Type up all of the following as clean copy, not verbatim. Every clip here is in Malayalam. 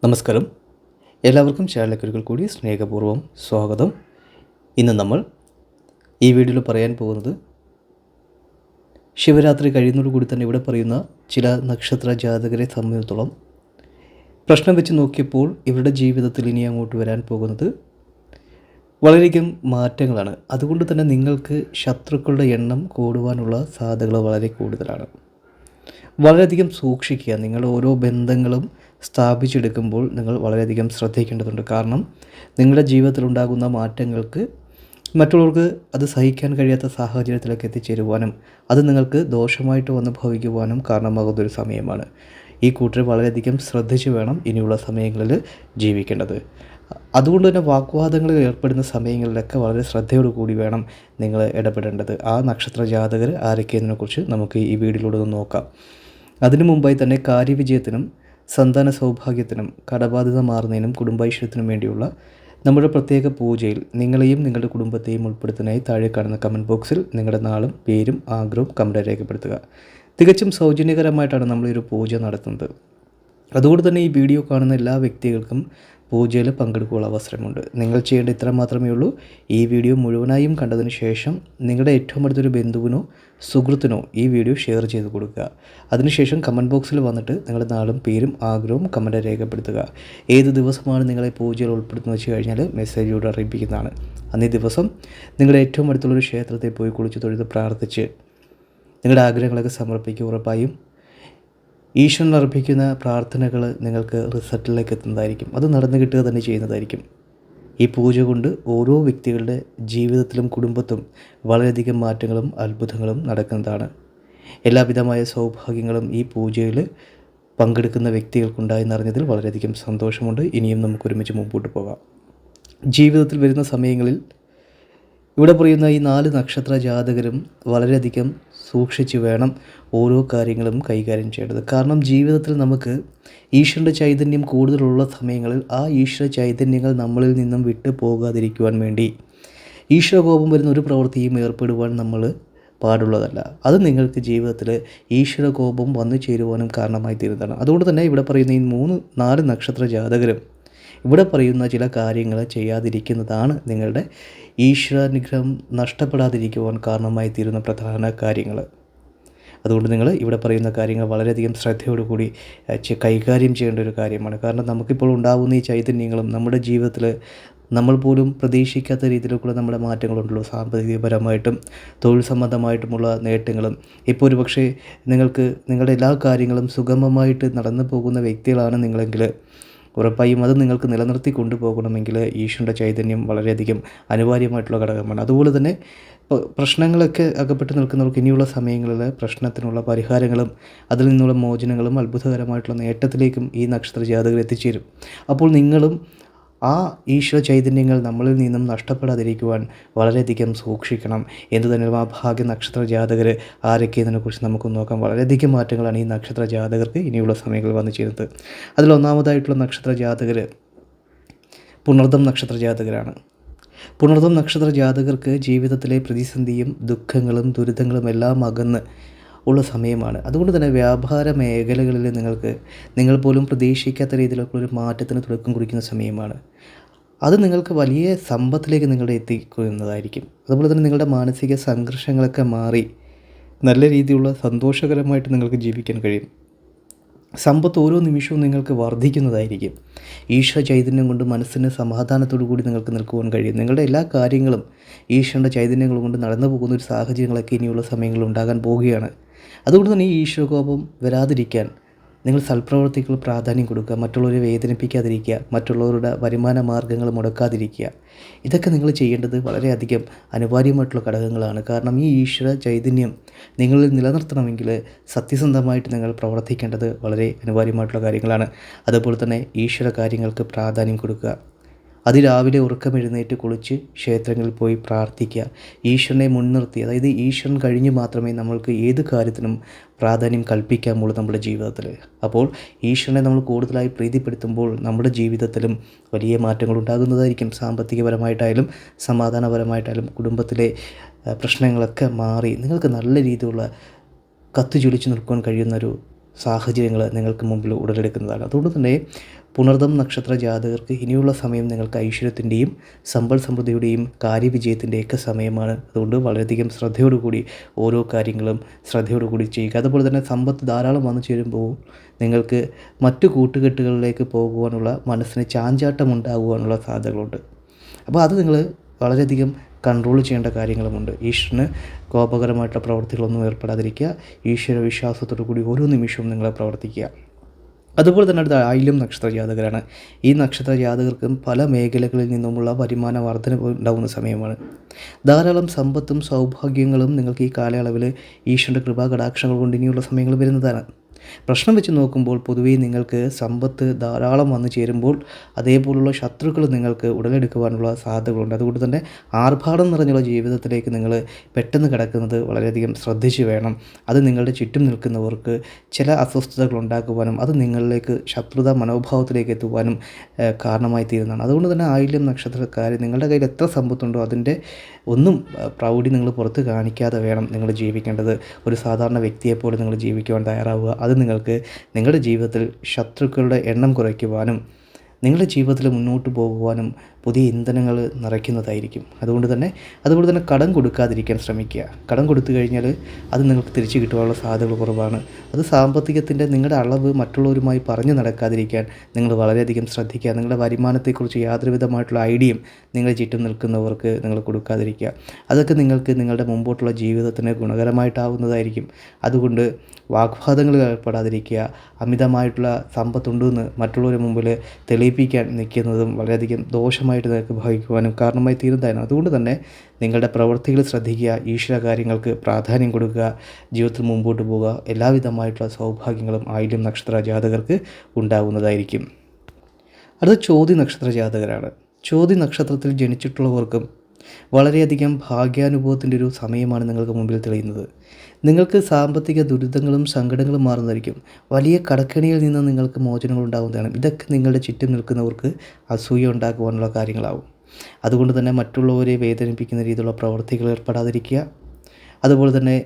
നമസ്കാരം. എല്ലാവർക്കും ചാനലിലേക്ക് ഒരിക്കൽ കൂടി സ്നേഹപൂർവ്വം സ്വാഗതം. ഇന്ന് നമ്മൾ ഈ വീഡിയോയിൽ പറയാൻ പോകുന്നത് ശിവരാത്രി കഴിയുന്നതോടുകൂടി തന്നെ ഇവിടെ പറയുന്ന ചില നക്ഷത്ര ജാതകരെ സംബന്ധിച്ചിടത്തോളം പ്രശ്നം വെച്ച് നോക്കിയപ്പോൾ ഇവരുടെ ജീവിതത്തിൽ ഇനി അങ്ങോട്ട് വരാൻ പോകുന്നത് വളരെയധികം മാറ്റങ്ങളാണ്. അതുകൊണ്ട് തന്നെ നിങ്ങൾക്ക് ശത്രുക്കളുടെ എണ്ണം കൂടുവാനുള്ള സാധ്യതകൾ വളരെ കൂടുതലാണ്. വളരെയധികം സൂക്ഷിക്കുക. നിങ്ങൾ ഓരോ ബന്ധങ്ങളും സ്ഥാപിച്ചെടുക്കുമ്പോൾ നിങ്ങൾ വളരെയധികം ശ്രദ്ധിക്കേണ്ടതുണ്ട്. കാരണം നിങ്ങളുടെ ജീവിതത്തിലുണ്ടാകുന്ന മാറ്റങ്ങൾക്ക് മറ്റുള്ളവർക്ക് അത് സഹിക്കാൻ കഴിയാത്ത സാഹചര്യത്തിലേക്ക് എത്തിച്ചേരുവാനും അത് നിങ്ങൾക്ക് ദോഷമായിട്ട് വന്ന് ഭവിക്കുവാനും കാരണമാകുന്നൊരു സമയമാണ്. ഈ കൂട്ടരെ വളരെയധികം ശ്രദ്ധിച്ച് വേണം ഇനിയുള്ള സമയങ്ങളിൽ ജീവിക്കേണ്ടത്. അതുകൊണ്ട് തന്നെ വാഗ്വാദങ്ങളിൽ ഏർപ്പെടുന്ന സമയങ്ങളിലൊക്കെ വളരെ ശ്രദ്ധയോടു കൂടി വേണം നിങ്ങൾ ഇടപെടേണ്ടത്. ആ നക്ഷത്ര ജാതകർ ആരൊക്കെയെന്നതിനെക്കുറിച്ച് നമുക്ക് ഈ വീഡിയോയിലൂടെ ഒന്ന് നോക്കാം. അതിനു മുമ്പായി തന്നെ കാര്യവിജയത്തിനും സന്താന സൗഭാഗ്യത്തിനും കടബാധ്യത മാറുന്നതിനും കുടുംബൈശ്വര്യത്തിനും വേണ്ടിയുള്ള നമ്മുടെ പ്രത്യേക പൂജയിൽ നിങ്ങളെയും നിങ്ങളുടെ കുടുംബത്തെയും ഉൾപ്പെടുത്തുന്നതിനായി താഴെ കാണുന്ന കമൻറ്റ് ബോക്സിൽ നിങ്ങളുടെ നാളും പേരും ആഗ്രഹവും കമൻറ്റ് രേഖപ്പെടുത്തുക. തികച്ചും സൗജന്യകരമായിട്ടാണ് നമ്മൾ ഈ ഒരു പൂജ നടത്തുന്നത്. അതുകൊണ്ട് തന്നെ ഈ വീഡിയോ കാണുന്ന എല്ലാ വ്യക്തികൾക്കും പൂജയിൽ പങ്കെടുക്കാനുള്ള അവസരമുണ്ട്. നിങ്ങൾ ചെയ്യേണ്ട ഇത്ര മാത്രമേ ഉള്ളൂ. ഈ വീഡിയോ മുഴുവനായും കണ്ടതിന് ശേഷം നിങ്ങളുടെ ഏറ്റവും അടുത്തൊരു ബന്ധുവിനോ സുഹൃത്തിനോ ഈ വീഡിയോ ഷെയർ ചെയ്ത് കൊടുക്കുക. അതിനുശേഷം കമൻറ്റ് ബോക്സിൽ വന്നിട്ട് നിങ്ങളുടെ നാളും പേരും ആഗ്രഹവും കമൻറ്റ് രേഖപ്പെടുത്തുക. ഏത് ദിവസമാണ് നിങ്ങളെ പൂജയിൽ ഉൾപ്പെടുത്തുന്നത് വെച്ച് കഴിഞ്ഞാൽ മെസ്സേജിലൂടെ അറിയിപ്പിക്കുന്നതാണ്. അന്നേ ദിവസം നിങ്ങളുടെ ഏറ്റവും അടുത്തുള്ളൊരു ക്ഷേത്രത്തിൽ പോയി കുളിച്ച് തൊഴുത് പ്രാർത്ഥിച്ച് നിങ്ങളുടെ ആഗ്രഹങ്ങളൊക്കെ സമർപ്പിക്കുക. ഉറപ്പായും ഈശ്വരൻ അർപ്പിക്കുന്ന പ്രാർത്ഥനകൾ നിങ്ങൾക്ക് റിസൾട്ടിലേക്ക് എത്തുന്നതായിരിക്കും. അത് നടന്നു കിട്ടുക തന്നെ ചെയ്യുന്നതായിരിക്കും. ഈ പൂജ കൊണ്ട് ഓരോ വ്യക്തികളുടെ ജീവിതത്തിലും കുടുംബത്തും വളരെയധികം മാറ്റങ്ങളും അത്ഭുതങ്ങളും നടക്കുന്നതാണ്. എല്ലാവിധമായ സൗഭാഗ്യങ്ങളും ഈ പൂജയിൽ പങ്കെടുക്കുന്ന വ്യക്തികൾക്കുണ്ടായെന്നറിഞ്ഞതിൽ വളരെയധികം സന്തോഷമുണ്ട്. ഇനിയും നമുക്കൊരുമിച്ച് മുമ്പോട്ട് പോകാം. ജീവിതത്തിൽ വരുന്ന സമയങ്ങളിൽ ഇവിടെ പറയുന്ന ഈ 4 നക്ഷത്ര ജാതകരും വളരെയധികം സൂക്ഷിച്ച് വേണം ഓരോ കാര്യങ്ങളും കൈകാര്യം ചെയ്യേണ്ടത്. കാരണം ജീവിതത്തിൽ നമുക്ക് ഈശ്വരൻ്റെ ചൈതന്യം കൂടുതലുള്ള സമയങ്ങളിൽ ആ ഈശ്വര ചൈതന്യങ്ങൾ നമ്മളിൽ നിന്നും വിട്ടു പോകാതിരിക്കുവാൻ വേണ്ടി ഈശ്വരകോപം വരുന്ന ഒരു പ്രവൃത്തിയും ഏർപ്പെടുവാൻ നമ്മൾ പാടുള്ളതല്ല. അത് നിങ്ങൾക്ക് ജീവിതത്തിൽ ഈശ്വരകോപം വന്നു ചേരുവാനും കാരണമായി തീരുന്നതാണ്. അതുകൊണ്ട് തന്നെ ഇവിടെ പറയുന്ന ഈ 4 നക്ഷത്ര ജാതകരും ഇവിടെ പറയുന്ന ചില കാര്യങ്ങൾ ചെയ്യാതിരിക്കുന്നതാണ് നിങ്ങളുടെ ഈശ്വരാനുഗ്രഹം നഷ്ടപ്പെടാതിരിക്കുവാൻ കാരണമായി തീരുന്ന പ്രധാന കാര്യങ്ങൾ. അതുകൊണ്ട് നിങ്ങൾ ഇവിടെ പറയുന്ന കാര്യങ്ങൾ വളരെയധികം ശ്രദ്ധയോടുകൂടി കൈകാര്യം ചെയ്യേണ്ട ഒരു കാര്യമാണ്. കാരണം നമുക്കിപ്പോൾ ഉണ്ടാകുന്ന ഈ ചൈതന്യങ്ങളും നമ്മുടെ ജീവിതത്തിൽ നമ്മൾ പോലും പ്രതീക്ഷിക്കാത്ത രീതിയിലുള്ള നമ്മുടെ മാറ്റങ്ങളുണ്ടല്ലോ. സാമ്പത്തികപരമായിട്ടും തൊഴിൽ സംബന്ധമായിട്ടുമുള്ള നേട്ടങ്ങളും ഇപ്പോൾ ഒരു പക്ഷേ നിങ്ങൾക്ക് നിങ്ങളുടെ എല്ലാ കാര്യങ്ങളും സുഗമമായിട്ട് നടന്നു പോകുന്ന വ്യക്തികളാണ് നിങ്ങളെങ്കിൽ ഉറപ്പായും അത് നിങ്ങൾക്ക് നിലനിർത്തി കൊണ്ടുപോകണമെങ്കിൽ ഈശ്വരൻ്റെ ചൈതന്യം വളരെയധികം അനിവാര്യമായിട്ടുള്ള ഘടകമാണ്. അതുപോലെ തന്നെ പ്രശ്നങ്ങളൊക്കെ അകപ്പെട്ട് നിൽക്കുന്നവർക്ക് ഇനിയുള്ള സമയങ്ങളിൽ പ്രശ്നത്തിനുള്ള പരിഹാരങ്ങളും അതിൽ നിന്നുള്ള മോചനങ്ങളും അത്ഭുതകരമായിട്ടുള്ള നേട്ടത്തിലേക്കും ഈ നക്ഷത്ര ജാതകർ എത്തിച്ചേരും. അപ്പോൾ നിങ്ങളും ആ ഈശ്വര ചൈതന്യങ്ങൾ നമ്മളിൽ നിന്നും നഷ്ടപ്പെടാതിരിക്കുവാൻ വളരെയധികം സൂക്ഷിക്കണം. എന്തു തന്നെ ആ ഭാഗ്യ നക്ഷത്ര ജാതകർ ആരൊക്കെയെന്നതിനെക്കുറിച്ച് നമുക്ക് നോക്കാം. വളരെയധികം മാറ്റങ്ങളാണ് ഈ നക്ഷത്ര ജാതകർക്ക് ഇനിയുള്ള സമയങ്ങളിൽ വന്നു ചേരുന്നത്. അതിലൊന്നാമതായിട്ടുള്ള നക്ഷത്ര ജാതകർ പുണർദം നക്ഷത്ര ജാതകരാണ്. പുണർദം നക്ഷത്ര ജാതകർക്ക് ജീവിതത്തിലെ പ്രതിസന്ധിയും ദുഃഖങ്ങളും ദുരിതങ്ങളും എല്ലാം അകന്ന് ഉള്ള സമയമാണ്. അതുകൊണ്ട് തന്നെ വ്യാപാര മേഖലകളിൽ നിങ്ങൾ പോലും പ്രതീക്ഷിക്കാത്ത രീതിയിലുള്ള ഒരു മാറ്റത്തിന് തുടക്കം കുറിക്കുന്ന സമയമാണ്. അത് നിങ്ങൾക്ക് വലിയ സമ്പത്തിലേക്ക് നിങ്ങളുടെ എത്തിക്കുന്നതായിരിക്കും. അതുപോലെ തന്നെ നിങ്ങളുടെ മാനസിക സംഘർഷങ്ങളൊക്കെ മാറി നല്ല രീതിയിലുള്ള സന്തോഷകരമായിട്ട് നിങ്ങൾക്ക് ജീവിക്കാൻ കഴിയും. സമ്പത്ത് ഓരോ നിമിഷവും നിങ്ങൾക്ക് വർദ്ധിക്കുന്നതായിരിക്കും. ഈശ്വര ചൈതന്യം കൊണ്ട് മനസ്സിന് സമാധാനത്തോടു കൂടി നിങ്ങൾക്ക് നിൽക്കുവാൻ കഴിയും. നിങ്ങളുടെ എല്ലാ കാര്യങ്ങളും ഈശ്വരൻ്റെ ചൈതന്യങ്ങൾ കൊണ്ട് നടന്നു പോകുന്ന ഒരു സാഹചര്യങ്ങളൊക്കെ ഇനിയുള്ള സമയങ്ങളിൽ ഉണ്ടാകാൻ പോവുകയാണ്. അതുകൊണ്ട് തന്നെ ഈ ഈശ്വരകോപം വരാതിരിക്കാൻ നിങ്ങൾ സൽപ്രവർത്തികൾ പ്രാധാന്യം കൊടുക്കുക. മറ്റുള്ളവരെ വേദനിപ്പിക്കാതിരിക്കുക. മറ്റുള്ളവരുടെ വരുമാന മാർഗ്ഗങ്ങൾ മുടക്കാതിരിക്കുക. ഇതൊക്കെ നിങ്ങൾ ചെയ്യേണ്ടത് വളരെയധികം അനിവാര്യമായിട്ടുള്ള ഘടകങ്ങളാണ്. കാരണം ഈ ഈശ്വര ചൈതന്യം നിങ്ങളിൽ നിലനിർത്തണമെങ്കിൽ സത്യസന്ധമായിട്ട് നിങ്ങൾ പ്രവർത്തിക്കേണ്ടത് വളരെ അനിവാര്യമായിട്ടുള്ള കാര്യങ്ങളാണ്. അതുപോലെ തന്നെ ഈശ്വര കാര്യങ്ങൾക്ക് പ്രാധാന്യം കൊടുക്കുക. അതിരാവിലെ ഉറക്കമെഴുന്നേറ്റ് കുളിച്ച് ക്ഷേത്രങ്ങളിൽ പോയി പ്രാർത്ഥിക്കുക. ഈശ്വരനെ മുൻനിർത്തി, അതായത് ഈശ്വരൻ കഴിഞ്ഞ് മാത്രമേ നമ്മൾക്ക് ഏത് കാര്യത്തിനും പ്രാധാന്യം കൽപ്പിക്കാമുള്ളൂ നമ്മുടെ ജീവിതത്തിൽ. അപ്പോൾ ഈശ്വരനെ നമ്മൾ കൂടുതലായി പ്രീതിപ്പെടുത്തുമ്പോൾ നമ്മുടെ ജീവിതത്തിലും വലിയ മാറ്റങ്ങൾ ഉണ്ടാകുന്നതായിരിക്കും. സാമ്പത്തികപരമായിട്ടായാലും സമാധാനപരമായിട്ടായാലും കുടുംബത്തിലെ പ്രശ്നങ്ങളൊക്കെ മാറി നിങ്ങൾക്ക് നല്ല രീതിയിലുള്ള കത്തുചൊലിച്ച് നിൽക്കുവാൻ കഴിയുന്നൊരു സാഹചര്യങ്ങൾ നിങ്ങൾക്ക് മുമ്പിൽ ഉടലെടുക്കുന്നതാണ്. അതുകൊണ്ട് തന്നെ പുണർദം നക്ഷത്ര ജാതകർക്ക് ഇനിയുള്ള സമയം നിങ്ങൾക്ക് ഐശ്വര്യത്തിൻ്റെയും സമ്പൽ സമൃദ്ധിയുടെയും കാര്യവിജയത്തിൻ്റെയൊക്കെ സമയമാണ്. അതുകൊണ്ട് വളരെയധികം ശ്രദ്ധയോടുകൂടി ഓരോ കാര്യങ്ങളും ശ്രദ്ധയോടുകൂടി ചെയ്യുക. അതുപോലെ തന്നെ സമ്പത്ത് ധാരാളം വന്നു ചേരുമ്പോൾ നിങ്ങൾക്ക് മറ്റു കൂട്ടുകെട്ടുകളിലേക്ക് പോകുവാനുള്ള മനസ്സിന് ചാഞ്ചാട്ടം ഉണ്ടാകുവാനുള്ള സാധ്യതകളുണ്ട്. അപ്പോൾ അത് നിങ്ങൾ വളരെയധികം കൺട്രോൾ ചെയ്യേണ്ട കാര്യങ്ങളുമുണ്ട്. ഈശ്വരന് കോപകരമായിട്ടുള്ള പ്രവർത്തികളൊന്നും ഏർപ്പെടാതിരിക്കുക. ഈശ്വര വിശ്വാസത്തോടു കൂടി ഓരോ നിമിഷവും നിങ്ങൾ പ്രവർത്തിക്കുക. അതുപോലെ തന്നെ അടുത്ത ആയില്യം നക്ഷത്ര ജാതകരാണ്. ഈ നക്ഷത്ര ജാതകർക്കും പല മേഖലകളിൽ നിന്നുമുള്ള വരുമാന വർധന ഉണ്ടാകുന്ന സമയമാണ്. ധാരാളം സമ്പത്തും സൗഭാഗ്യങ്ങളും നിങ്ങൾക്ക് ഈ കാലയളവിൽ ഈശ്വരൻ്റെ കൃപാ കടാക്ഷങ്ങൾ കൊണ്ട് ഇനിയുള്ള സമയങ്ങൾ വരുന്നതാണ്. പ്രശ്നം വെച്ച് നോക്കുമ്പോൾ പൊതുവേ നിങ്ങൾക്ക് സമ്പത്ത് ധാരാളം വന്നു ചേരുമ്പോൾ അതേപോലുള്ള ശത്രുക്കൾ നിങ്ങൾക്ക് ഉടലെടുക്കുവാനുള്ള സാധ്യതകളുണ്ട്. അതുകൊണ്ട് തന്നെ ആർഭാടം നിറഞ്ഞുള്ള ജീവിതത്തിലേക്ക് നിങ്ങൾ പെട്ടെന്ന് കിടക്കുന്നത് വളരെയധികം ശ്രദ്ധിച്ച് വേണം. അത് നിങ്ങളുടെ ചുറ്റും നിൽക്കുന്നവർക്ക് ചില അസ്വസ്ഥതകൾ ഉണ്ടാക്കുവാനും അത് നിങ്ങളിലേക്ക് ശത്രുതാ മനോഭാവത്തിലേക്ക് എത്തുവാനും കാരണമായി തീരുന്നതാണ്. അതുകൊണ്ട് തന്നെ ആയില്യം നക്ഷത്രക്കാർ നിങ്ങളുടെ കയ്യിൽ എത്ര സമ്പത്തുണ്ടോ അതിൻ്റെ ഒന്നും പ്രൗഢി നിങ്ങൾ പുറത്ത് കാണിക്കാതെ വേണം നിങ്ങൾ ജീവിക്കേണ്ടത്. ഒരു സാധാരണ വ്യക്തിയെപ്പോലെ നിങ്ങൾ ജീവിക്കുവാൻ തയ്യാറാവുക. അത് നിങ്ങൾക്ക് നിങ്ങളുടെ ജീവിതത്തിൽ ശത്രുക്കളുടെ എണ്ണം കുറയ്ക്കുവാനും നിങ്ങളുടെ ജീവിതത്തിൽ മുന്നോട്ട് പോകുവാനും പുതിയ ഇന്ധനങ്ങൾ നിറയ്ക്കുന്നതായിരിക്കും. അതുപോലെ തന്നെ കടം കൊടുക്കാതിരിക്കാൻ ശ്രമിക്കുക. കടം കൊടുത്തു കഴിഞ്ഞാൽ അത് നിങ്ങൾക്ക് തിരിച്ചു കിട്ടുവാനുള്ള സാധ്യതകൾ കുറവാണ്. അത് സാമ്പത്തികത്തിൻ്റെ നിങ്ങളുടെ അളവ് മറ്റുള്ളവരുമായി പറഞ്ഞു നടക്കാതിരിക്കാൻ നിങ്ങൾ വളരെയധികം ശ്രദ്ധിക്കുക. നിങ്ങളുടെ വരുമാനത്തെക്കുറിച്ച് യാതൊരു വിധമായിട്ടുള്ള ഐഡിയയും നിങ്ങളുടെ ചുറ്റും നിൽക്കുന്നവർക്ക് നിങ്ങൾ കൊടുക്കാതിരിക്കുക. അതൊക്കെ നിങ്ങൾക്ക് നിങ്ങളുടെ മുമ്പോട്ടുള്ള ജീവിതത്തിന് ഗുണകരമായിട്ടാവുന്നതായിരിക്കും. അതുകൊണ്ട് വാഗ്വാദങ്ങളിൽ ഏർപ്പെടാതിരിക്കുക. അമിതമായിട്ടുള്ള സമ്പത്തുണ്ടെന്ന് മറ്റുള്ളവരുടെ മുമ്പിൽ തെളിയിപ്പിക്കാൻ നിൽക്കുന്നതും വളരെയധികം ദോഷമായിട്ട് നിങ്ങൾക്ക് ഭാവിക്കുവാനും കാരണമായി തീരുന്നതാണ്. അതുകൊണ്ട് തന്നെ നിങ്ങളുടെ പ്രവൃത്തികൾ ശ്രദ്ധിക്കുക. ഈശ്വര കാര്യങ്ങൾക്ക് പ്രാധാന്യം കൊടുക്കുക. ജീവിതത്തിൽ മുമ്പോട്ട് പോവുക. എല്ലാവിധമായിട്ടുള്ള സൗഭാഗ്യങ്ങളും ആയില്യം നക്ഷത്ര ജാതകർക്ക് ഉണ്ടാകുന്നതായിരിക്കും. അടുത്ത ചോതി നക്ഷത്ര ജാതകരാണ്. ചോതി നക്ഷത്രത്തിൽ ജനിച്ചിട്ടുള്ളവർക്കും വളരെയധികം ഭാഗ്യാനുഭവത്തിൻ്റെ ഒരു സമയമാണ് നിങ്ങൾക്ക് മുമ്പിൽ തെളിയുന്നത്. നിങ്ങൾക്ക് സാമ്പത്തിക ദുരിതങ്ങളും സങ്കടങ്ങളും മാറുന്നതായിരിക്കും. വലിയ കടക്കെണിയിൽ നിന്ന് നിങ്ങൾക്ക് മോചനങ്ങൾ ഉണ്ടാകുന്നതാണ്. ഇതൊക്കെ നിങ്ങളുടെ ചുറ്റും നിൽക്കുന്നവർക്ക് അസൂയ ഉണ്ടാക്കുവാനുള്ള കാര്യങ്ങളാവും. അതുകൊണ്ട് തന്നെ മറ്റുള്ളവരെ വേദനിപ്പിക്കുന്ന രീതിയിലുള്ള പ്രവർത്തികൾ ഏർപ്പെടാതിരിക്കുക. അതുപോലെ തന്നെ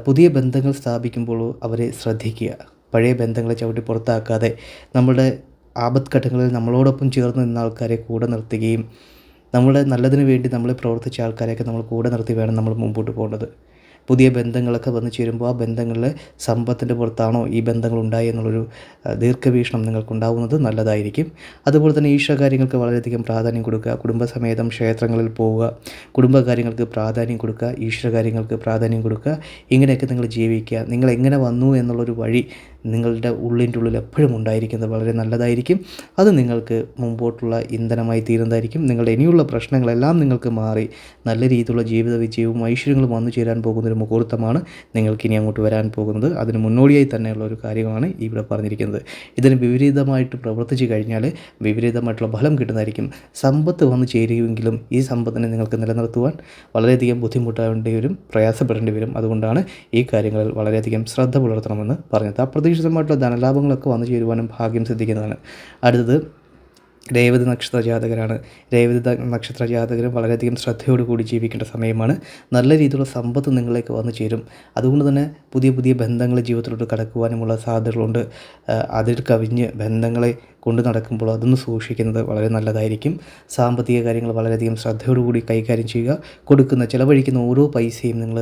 പുതിയ ബന്ധങ്ങൾ സ്ഥാപിക്കുമ്പോൾ അവരെ ശ്രദ്ധിക്കുക. പഴയ ബന്ധങ്ങളെ ചവിട്ടി പുറത്താക്കാതെ നമ്മളുടെ ആപത്ഘട്ടങ്ങളിൽ നമ്മളോടൊപ്പം ചേർന്ന് നിന്ന ആൾക്കാരെ കൂടെ നിർത്തുകയും നമ്മുടെ നല്ലതിന് വേണ്ടി നമ്മൾ പ്രവർത്തിച്ച ആൾക്കാരെയൊക്കെ നമ്മൾ കൂടെ നിർത്തി വേണം നമ്മൾ മുമ്പോട്ട് പോകേണ്ടത്. പുതിയ ബന്ധങ്ങളൊക്കെ വന്നു ചേരുമ്പോൾ ആ ബന്ധങ്ങളിൽ സമ്പത്തിൻ്റെ പുറത്താണോ ഈ ബന്ധങ്ങൾ ഉണ്ടായി എന്നുള്ളൊരു ദീർഘവീക്ഷണം നിങ്ങൾക്കുണ്ടാവുന്നത് നല്ലതായിരിക്കും. അതുപോലെ തന്നെ ഈശ്വര കാര്യങ്ങൾക്ക് വളരെയധികം പ്രാധാന്യം കൊടുക്കുക. കുടുംബസമേതം ക്ഷേത്രങ്ങളിൽ പോവുക. കുടുംബകാര്യങ്ങൾക്ക് പ്രാധാന്യം കൊടുക്കുക. ഈശ്വര കാര്യങ്ങൾക്ക് പ്രാധാന്യം കൊടുക്കുക. ഇങ്ങനെയൊക്കെ നിങ്ങൾ ജീവിക്കുക. നിങ്ങൾ എങ്ങനെ വന്നു എന്നുള്ളൊരു വഴി നിങ്ങളുടെ ഉള്ളിൻ്റെ ഉള്ളിൽ എപ്പോഴും ഉണ്ടായിരിക്കുന്നത് വളരെ നല്ലതായിരിക്കും. അത് നിങ്ങൾക്ക് മുമ്പോട്ടുള്ള ഇന്ധനമായി തീരുന്നതായിരിക്കും. നിങ്ങളുടെ ഇനിയുള്ള പ്രശ്നങ്ങളെല്ലാം നിങ്ങൾക്ക് മാറി നല്ല രീതിയിലുള്ള ജീവിത വിജയവും ഐശ്വര്യങ്ങളും വന്നു ചേരാൻ പോകുന്നൊരു മുഹൂർത്തമാണ് നിങ്ങൾക്കിനി അങ്ങോട്ട് വരാൻ പോകുന്നത്. അതിന് മുന്നോടിയായി തന്നെയുള്ള ഒരു കാര്യമാണ് ഇവിടെ പറഞ്ഞിരിക്കുന്നത്. ഇതിന് വിപരീതമായിട്ട് പ്രവർത്തിച്ചു കഴിഞ്ഞാൽ വിപരീതമായിട്ടുള്ള ഫലം കിട്ടുന്നതായിരിക്കും. സമ്പത്ത് വന്നു ചേരുമെങ്കിലും ഈ സമ്പത്തിനെ നിങ്ങൾക്ക് നിലനിർത്തുവാൻ വളരെയധികം ബുദ്ധിമുട്ടേണ്ടി വരും, പ്രയാസപ്പെടേണ്ടി വരും. അതുകൊണ്ടാണ് ഈ കാര്യങ്ങളിൽ വളരെയധികം ശ്രദ്ധ പുലർത്തണമെന്ന് പറഞ്ഞത്. അപ്രതീക്ഷിതമായിട്ടുള്ള ധനലാഭങ്ങളൊക്കെ വന്നു ചേരുവാനും ഭാഗ്യം സിദ്ധിക്കുന്നതാണ്. അടുത്തത് രേവതി നക്ഷത്ര ജാതകരാണ്. രേവതി നക്ഷത്ര ജാതകരും വളരെയധികം ശ്രദ്ധയോടുകൂടി ജീവിക്കേണ്ട സമയമാണ്. നല്ല രീതിയിലുള്ള സമ്പത്ത് നിങ്ങളിലേക്ക് വന്നു ചേരും. അതുകൊണ്ട് തന്നെ പുതിയ പുതിയ ബന്ധങ്ങൾ ജീവിതത്തിലോട്ട് കടക്കുവാനുമുള്ള സാധ്യതകളുണ്ട്. അതിൽ കവിഞ്ഞ് ബന്ധങ്ങളെ കൊണ്ട് നടക്കുമ്പോൾ അതൊന്ന് സൂക്ഷിക്കുന്നത് വളരെ നല്ലതായിരിക്കും. സാമ്പത്തിക കാര്യങ്ങൾ വളരെയധികം ശ്രദ്ധയോടുകൂടി കൈകാര്യം ചെയ്യുക. ചിലവഴിക്കുന്ന ഓരോ പൈസയും നിങ്ങൾ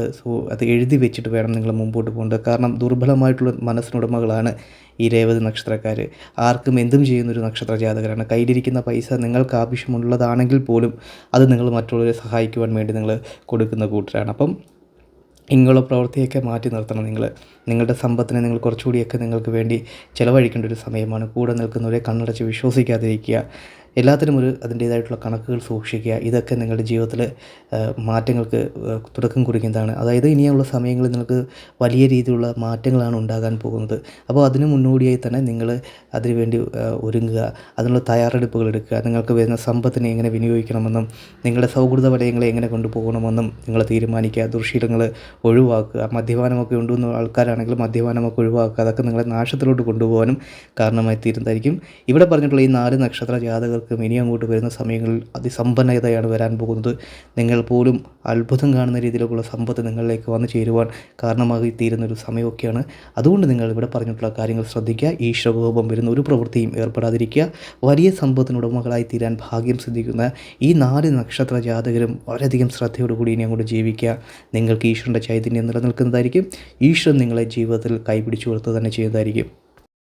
അത് എഴുതി വെച്ചിട്ട് വേണം നിങ്ങൾ മുമ്പോട്ട് പോകേണ്ടത്. കാരണം ദുർബലമായിട്ടുള്ള മനസ്സിനുടമകളാണ് ഈ രേവതി നക്ഷത്രക്കാർ. ആർക്കും എന്തും ചെയ്യുന്നൊരു നക്ഷത്ര ജാതകരാണ്. കയ്യിലിരിക്കുന്ന പൈസ നിങ്ങൾക്ക് ആവശ്യമുള്ളതാണെങ്കിൽ പോലും അത് നിങ്ങൾ മറ്റുള്ളവരെ സഹായിക്കുവാൻ വേണ്ടി നിങ്ങൾ കൊടുക്കുന്ന കൂട്ടരാണ്. അപ്പം ഇങ്ങനെയുള്ള പ്രവൃത്തിയൊക്കെ മാറ്റി നിർത്തണം. നിങ്ങളുടെ സമ്പത്തിനെ നിങ്ങൾ കുറച്ചുകൂടിയൊക്കെ നിങ്ങൾക്ക് വേണ്ടി ചിലവഴിക്കേണ്ട ഒരു സമയമാണ്. കൂടെ നിൽക്കുന്നവരെ കണ്ണടച്ച് വിശ്വസിക്കാതിരിക്കുക. എല്ലാത്തിനും അതിൻ്റേതായിട്ടുള്ള കണക്കുകൾ സൂക്ഷിക്കുക. ഇതൊക്കെ നിങ്ങളുടെ ജീവിതത്തിൽ മാറ്റങ്ങൾക്ക് തുടക്കം കുറിക്കുന്നതാണ്. അതായത് ഇനിയുള്ള സമയങ്ങളിൽ നിങ്ങൾക്ക് വലിയ രീതിയിലുള്ള മാറ്റങ്ങളാണ് ഉണ്ടാകാൻ പോകുന്നത്. അപ്പോൾ അതിന് മുന്നോടിയായി തന്നെ നിങ്ങൾ അതിനുവേണ്ടി ഒരുങ്ങുക. അതിനുള്ള തയ്യാറെടുപ്പുകൾ എടുക്കുക. നിങ്ങൾക്ക് വരുന്ന സമ്പത്തിനെ എങ്ങനെ വിനിയോഗിക്കണമെന്നും നിങ്ങളുടെ സൗഹൃദ വലയങ്ങളെ എങ്ങനെ കൊണ്ടുപോകണമെന്നും നിങ്ങൾ തീരുമാനിക്കുക. ദുർശീലങ്ങൾ ഒഴിവാക്കുക. മദ്യപാനമൊക്കെ ഉണ്ടെന്ന ആൾക്കാരാണ് ആണെങ്കിൽ മദ്യപാനമൊക്കെ ഒഴിവാക്കുക. അതൊക്കെ നിങ്ങളെ നാശത്തിലോട്ട് കൊണ്ടുപോകാനും കാരണമായി തീരുന്നതായിരിക്കും. ഇവിടെ പറഞ്ഞിട്ടുള്ള ഈ 4 നക്ഷത്ര ജാതകർക്കും ഇനി അങ്ങോട്ട് വരുന്ന സമയങ്ങളിൽ അതിസമ്പന്നതയാണ് വരാൻ പോകുന്നത്. നിങ്ങൾ പോലും അത്ഭുതം കാണുന്ന രീതിയിലുള്ള സമ്പത്ത് നിങ്ങളിലേക്ക് വന്നു ചേരുവാൻ കാരണമായി തീരുന്നൊരു സമയമൊക്കെയാണ്. അതുകൊണ്ട് നിങ്ങൾ ഇവിടെ പറഞ്ഞിട്ടുള്ള കാര്യങ്ങൾ ശ്രദ്ധിക്കുക. ഈശ്വരകോപം വരുന്ന ഒരു പ്രവൃത്തിയും ഏർപ്പെടാതിരിക്കുക. വലിയ സമ്പത്തിനുടമകളായി തീരാൻ ഭാഗ്യം സിദ്ധിക്കുന്ന ഈ 4 നക്ഷത്ര ജാതകരും വളരെയധികം ശ്രദ്ധയോടുകൂടി ഇനി അങ്ങോട്ട് ജീവിക്കുക. നിങ്ങൾക്ക് ഈശ്വരൻ്റെ ചൈതന്യം നിലനിൽക്കുന്നതായിരിക്കും. ഈശ്വരൻ നിങ്ങളെ ജീവിതത്തിൽ കൈപിടിച്ചു കൊടുത്ത് തന്നെ ചെയ്യുന്നതായിരിക്കും.